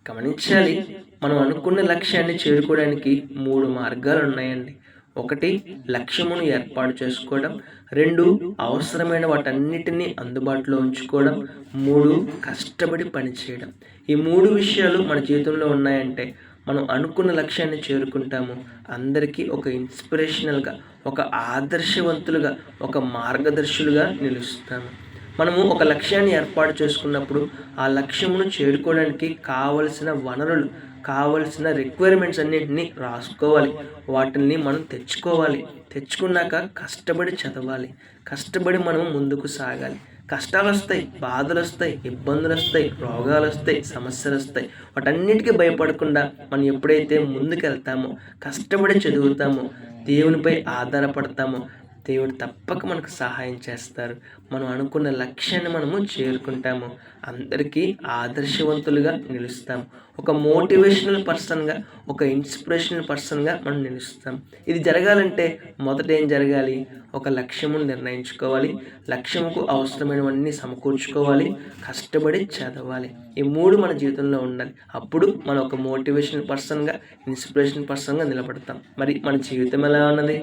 గమనించాలి. మనం అనుకున్న లక్ష్యాన్ని చేరుకోవడానికి 3 మార్గాలున్నాయండి. 1 లక్ష్యమును ఏర్పాటు చేసుకోవడం. 2 అవసరమైన వాటన్నిటిని అందుబాటులో ఉంచుకోవడం. 3 కష్టపడి పనిచేయడం. ఈ 3 విషయాలు మన జీవితంలో ఉన్నాయంటే మనం అనుకున్న లక్ష్యాన్ని చేరుకుంటాము. అందరికీ ఒక ఇన్స్పిరేషనల్‌గా, ఒక ఆదర్శవంతులుగా, ఒక మార్గదర్శులుగా నిలుస్తాము. మనము ఒక లక్ష్యాన్ని ఏర్పాటు చేసుకున్నప్పుడు, ఆ లక్ష్యమును చేరుకోవడానికి కావలసిన వనరులు, కావలసిన రిక్వైర్మెంట్స్ అన్నిటిని రాసుకోవాలి. వాటిల్ని మనం తెచ్చుకోవాలి. తెచ్చుకున్నాక కష్టపడి చదవాలి. కష్టపడి మనం ముందుకు సాగాలి. కష్టాలొస్తాయి, బాధలొస్తాయి, ఇబ్బందులొస్తాయి, రోగాలొస్తాయి, సమస్యలొస్తాయి. వాటన్నిటికి భయపడకుండా మనం ఎప్పుడైతే ముందుకెళ్తామో, కష్టపడి చదువుతామో, దేవునిపై ఆధారపడతామో, దేవుడు తప్పక మనకు సహాయం చేస్తారు. మనం అనుకున్న లక్ష్యాన్ని మనము చేరుకుంటాము. అందరికీ ఆదర్శవంతులుగా నిలుస్తాం. ఒక మోటివేషనల్ పర్సన్‌గా, ఒక ఇన్స్పిరేషనల్ పర్సన్‌గా మనం నిలుస్తాం. ఇది జరగాలంటే మొదట ఏం జరగాలి? ఒక లక్ష్యమును నిర్ణయించుకోవాలి. లక్ష్యముకు అవసరమైనవన్నీ సమకూర్చుకోవాలి. కష్టపడి చదవాలి. ఈ 3 మన జీవితంలో ఉండాలి. అప్పుడు మనం ఒక మోటివేషనల్ పర్సన్‌గా, ఇన్స్పిరేషనల్ పర్సన్‌గా నిలబడతాం. మరి మన జీవితం ఎలా ఉన్నది?